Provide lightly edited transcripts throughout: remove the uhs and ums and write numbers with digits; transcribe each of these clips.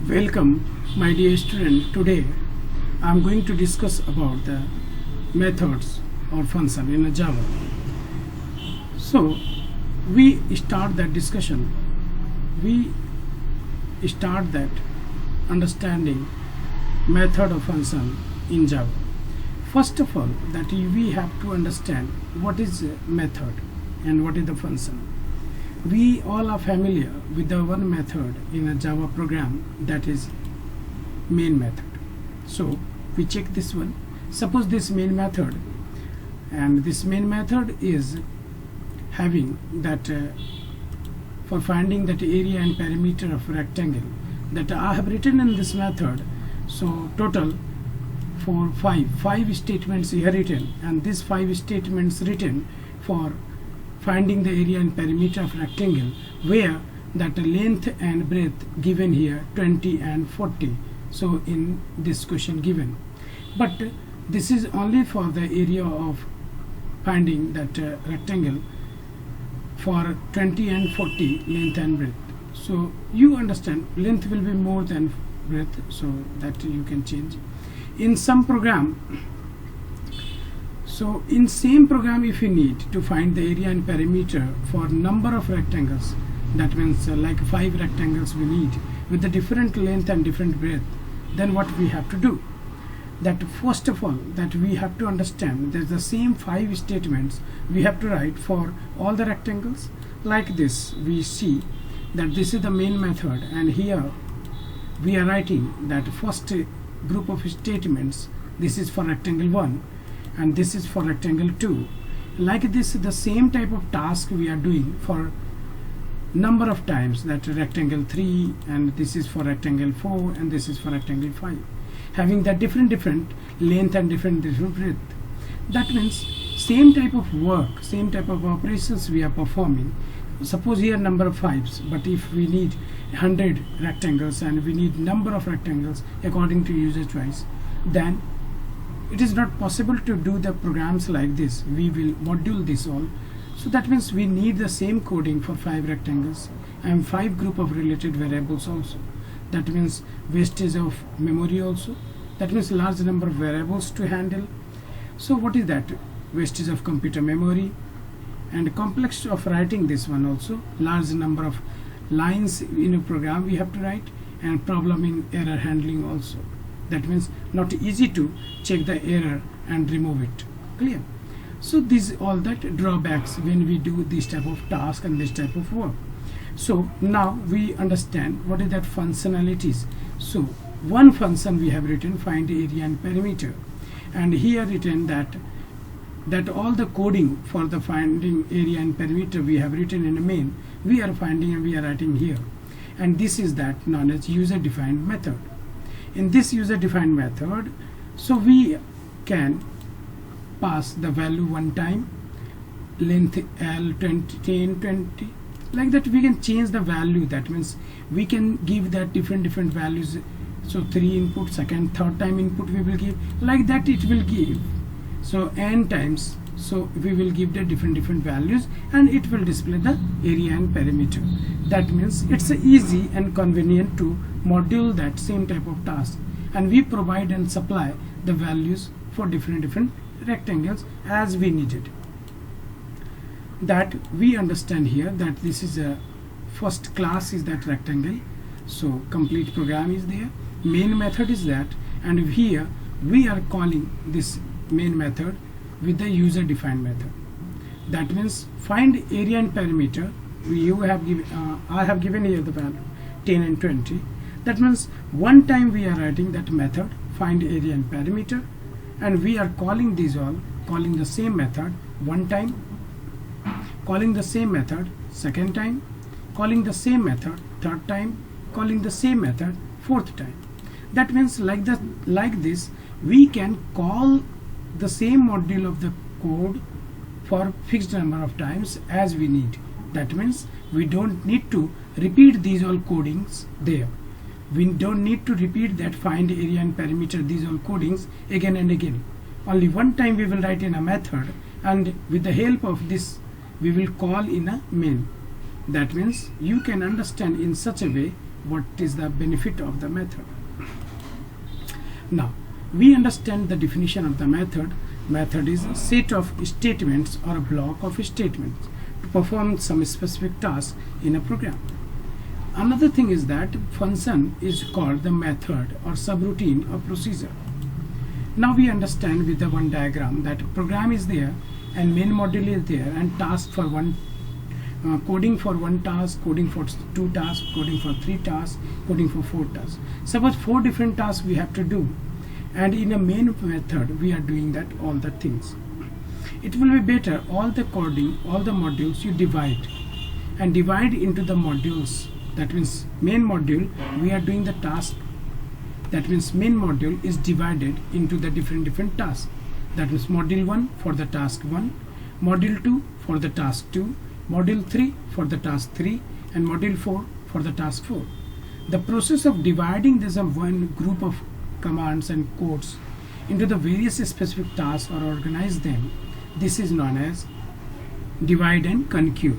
Welcome, my dear student. Today I am going to discuss about the methods or function in Java. So we start that discussion. We start that understanding method or function in Java. First of all, that we have to understand what is a method and what is the function. We all are familiar with the one method in a Java program, that is main method. So we check this one. Suppose this main method, and this main method is having that for finding that area and perimeter of rectangle, that I have written in this method. So total for five statements here written, and these 5 statements written for finding the area and perimeter of rectangle, where that length and breadth given here 20 and 40. So in this question given, but this is only for the area of finding that rectangle for 20 and 40 length and breadth. So you understand length will be more than breadth, so that you can change in some program. So in same program, if you need to find the area and perimeter for number of rectangles, that means like 5 rectangles we need with the different length and different breadth, then what we have to do? That first of all, that we have to understand there's the same 5 statements we have to write for all the rectangles. Like this, we see that this is the main method, and here we are writing that first group of statements. This is for rectangle 1 and this is for rectangle 2. Like this, the same type of task we are doing for number of times, that rectangle 3, and this is for rectangle 4, and this is for rectangle 5, having that different length and different breadth. That means same type of work, same type of operations we are performing. Suppose here number of 5s, but if we need 100 rectangles and we need number of rectangles according to user choice, then it is not possible to do the programs like this. We will module this all. So that means we need the same coding for 5 rectangles and 5 group of related variables also. That means wastage of memory also. That means large number of variables to handle. So what is that? Wastage of computer memory, and complex of writing this one also. Large number of lines in a program we have to write, and problem in error handling also. That means not easy to check the error and remove it. Clear? So these all that drawbacks when we do this type of task and this type of work. So now we understand what is that functionalities. So one function we have written, find area and perimeter, and here written that all the coding for the finding area and perimeter we have written in the main, we are finding and we are writing here, and this is that known as user defined method. In this user defined method, so we can pass the value one time, length L 20, 10, 20, like that we can change the value. That means we can give that different values. So 3 input, second, third time input we will give, like that it will give. So n times, so we will give the different values, and it will display the area and perimeter. That means it's easy and convenient to module that same type of task, and we provide and supply the values for different rectangles as we needed. That we understand here that this is a first class is that rectangle, so complete program is there, main method is that, and here we are calling this main method with the user defined method. That means find area and perimeter. I have given here the value 10 and 20. That means one time we are writing that method find area and perimeter, and we are calling these all, calling the same method one time, calling the same method second time, calling the same method third time, calling the same method fourth time. That means like this we can call the same module of the code for fixed number of times as we need. That means we don't need to repeat these all codings there. We don't need to repeat that find area and perimeter, these all codings again and again. Only one time we will write in a method, and with the help of this we will call in a main. That means you can understand in such a way what is the benefit of the method. Now we understand the definition of the method. Method is a set of statements or a block of statements to perform some specific task in a program. Another thing is that function is called the method or subroutine or procedure. Now we understand with the one diagram that program is there and main module is there, and task for one coding for one task, coding for two tasks, coding for three tasks, coding for four tasks. Suppose 4 different tasks we have to do, and in a main method we are doing that all the things. It will be better all the coding, all the modules you divide into the modules. That means main module we are doing the task. That means main module is divided into the different tasks. That means module 1 for the task 1, module 2 for the task 2, module 3 for the task 3, and module 4 for the task 4. The process of dividing this one group of commands and codes into the various specific tasks or organize them, this is known as divide and conquer.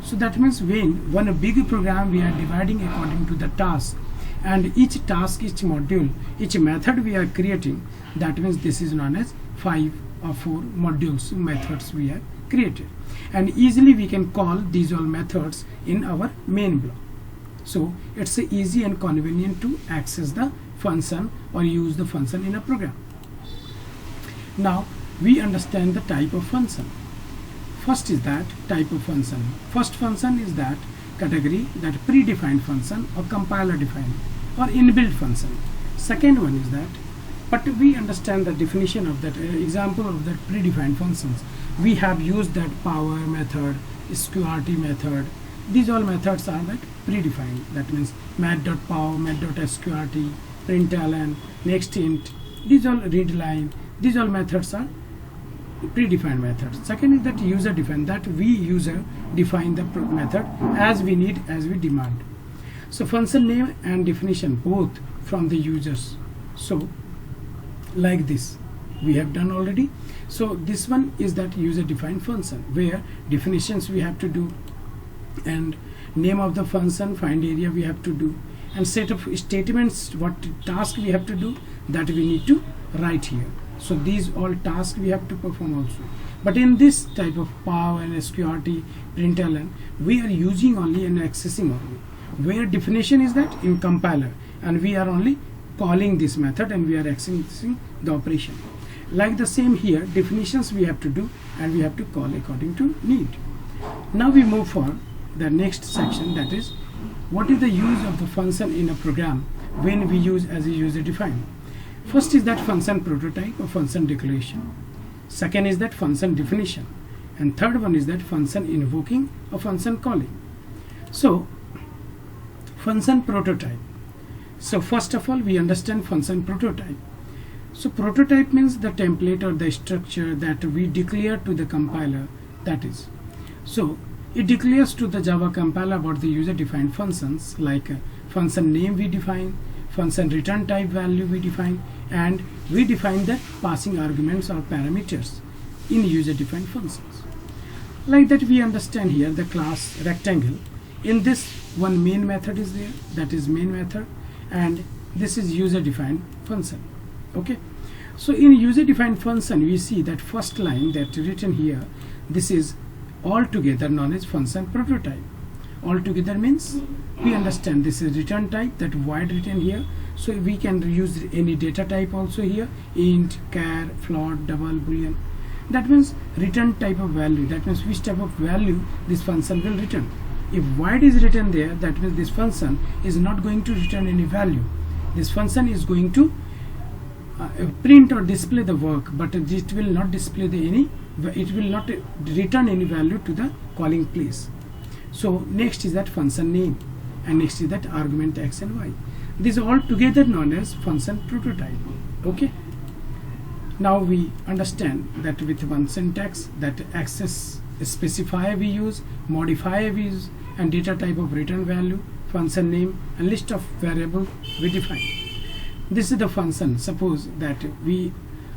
So that means when one big program we are dividing according to the task, and each task, each module, each method we are creating, that means this is known as 5 or 4 modules, methods we have created, and easily we can call these all methods in our main block. So it's easy and convenient to access the function or use the function in a program. Now we understand the type of function. First is that type of function. First function is that category, that predefined function or compiler defined or inbuilt function. Second one is that, but we understand the definition of that example of that predefined functions. We have used that power method, sqrt method. These all methods are that predefined. That means mat.power, mat.sqrt, println, next int. These all read line. These all methods are predefined methods. Second is that user defined, that we user define the method as we need, as we demand. So function name and definition both from the users. So like this we have done already. So this one is that user defined function where definitions we have to do, and name of the function, find area we have to do, and set of statements, what task we have to do, that we need to write here. So these all tasks we have to perform also. But in this type of power and sqrt, println, we are using only and accessing only. Where definition is that in compiler, and we are only calling this method and we are accessing the operation. Like the same here, definitions we have to do and we have to call according to need. Now we move for the next section, that is what is the use of the function in a program when we use as a user defined. First is that function prototype or function declaration. Second is that function definition, and third one is that function invoking or function calling. So function prototype. So first of all we understand function prototype. So prototype means the template or the structure that we declare to the compiler, that is. So it declares to the Java compiler about the user defined functions, like function name we define, function return type value we define, and we define the passing arguments or parameters in user defined functions. Like that we understand here the class rectangle. In this one main method is there, that is main method, and this is user defined function. Okay, so in user defined function we see that first line that written here, this is altogether known as function prototype. Altogether means we understand this is return type, that void written here, so we can use any data type also here, int, char, float, double, boolean. That means return type of value, that means which type of value this function will return. If void is written there, that means this function is not going to return any value. This function is going to print or display the work, but it will not display it will not return any value to the calling place. So next is that function name, and next is that argument x and y. These are all together known as function prototype. Okay, now we understand that with one syntax, that access specifier we use, modifier we use, and data type of return value, function name, and list of variable we define. This is the function. Suppose that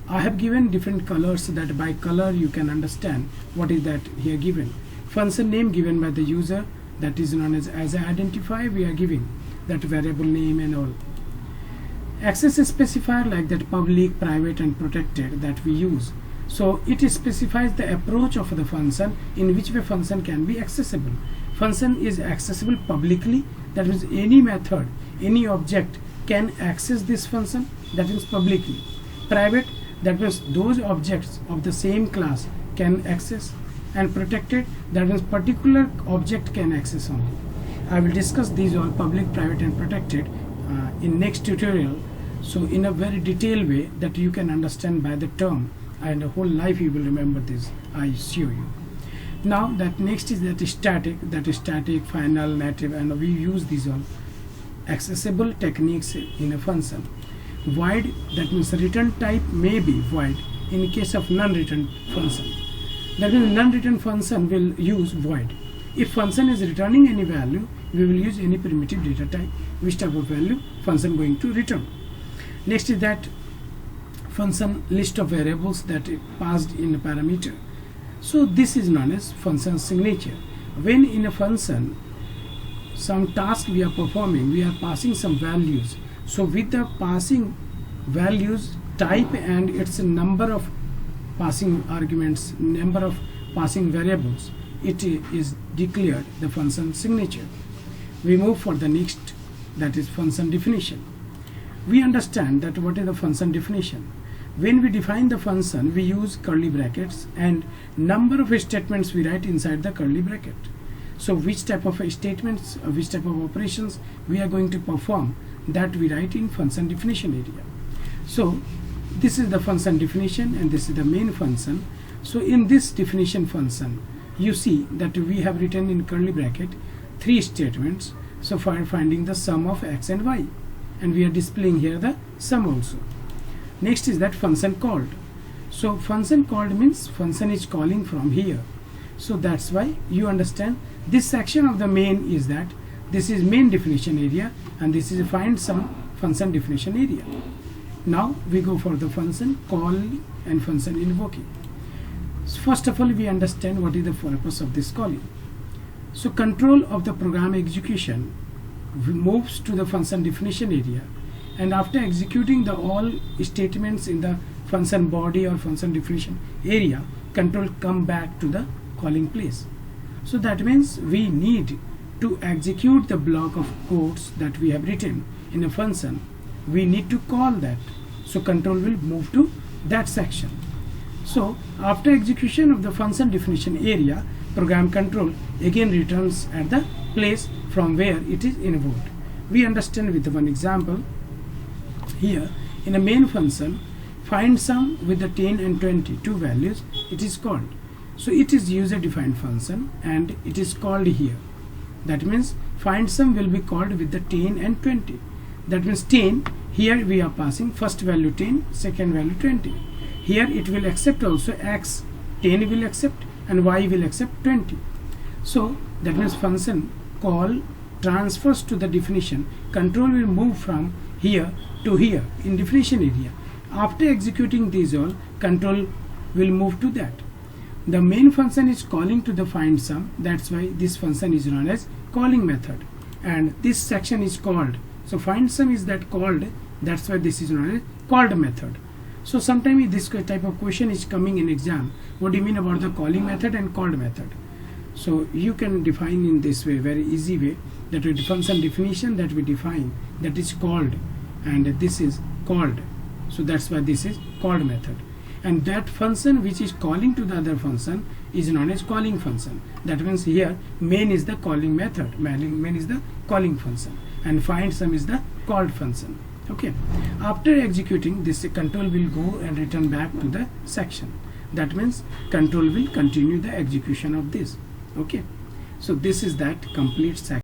I have given different colors, so that by color you can understand what is that here given. Function name given by the user, that is known as an identifier we are giving. that variable name and all. Access specifier like that public, private and protected that we use. So it specifies the approach of the function, in which way function can be accessible. Function is accessible publicly, that means any method, any object can access this function, that means publicly. Private, that means those objects of the same class can access. And protected, that means particular object can access only. I will discuss these all, public, private and protected, in next tutorial, so in a very detailed way that you can understand by the term, and the whole life you will remember this, I assure you. Now that next is that static, final, native, and we use these all accessible techniques in a function. Void, that means return type may be void in case of non-return function. That means non-return function will use void. If function is returning any value, we will use any primitive data type, which type of value function going to return. Next is that function list of variables that is passed in a parameter. So this is known as function signature. When in a function some task we are performing, we are passing some values. So with the passing values type and its number of passing arguments, number of passing variables, it is declared the function signature. We move for the next, that is function definition. We understand that what is the function definition. When we define the function, we use curly brackets and number of statements we write inside the curly bracket. So which type of statements, which type of operations we are going to perform, that we write in function definition area. So this is the function definition and this is the main function. So in this definition function, you see that we have written in curly bracket 3 statements. So for finding the sum of x and y, and we are displaying here the sum also. Next is that function called. So function called means function is calling from here. So that's why you understand this section of the main is that this is main definition area and this is find sum function definition area. Now we go for the function calling and function invoking. So first of all, we understand what is the purpose of this calling. So control of the program execution moves to the function definition area, and after executing the all statements in the function body or function definition area, control come back to the calling place. So that means we need to execute the block of codes that we have written in a function. We need to call that, so control will move to that section. So after execution of the function definition area, program control again returns at the place from where it is invoked. We understand with one example. Here in a main function, find sum with the 10 and 20, 2 values, it is called. So it is user defined function and it is called here. That means find sum will be called with the 10 and 20. That means 10, here we are passing first value 10, second value 20. Here it will accept also x, 10 will accept and y will accept 20. So that means function call transfers to the definition. Control will move from here to here in definition area. After executing these all, control will move to that. The main function is calling to the find sum. That's why this function is known as calling method, and this section is called. So find sum is that called. That's why this is known as called method. So sometimes this type of question is coming in exam. What do you mean about the calling method and called method? So you can define in this way, very easy way, that the function definition that we define, that is called, and this is called. So that's why this is called method. And that function which is calling to the other function is known as calling function. That means here main is the calling method, main is the calling function, and find sum is the called function. Okay. After executing this, control will go and return back to the section. That means control will continue the execution of this. Okay. So this is that complete section.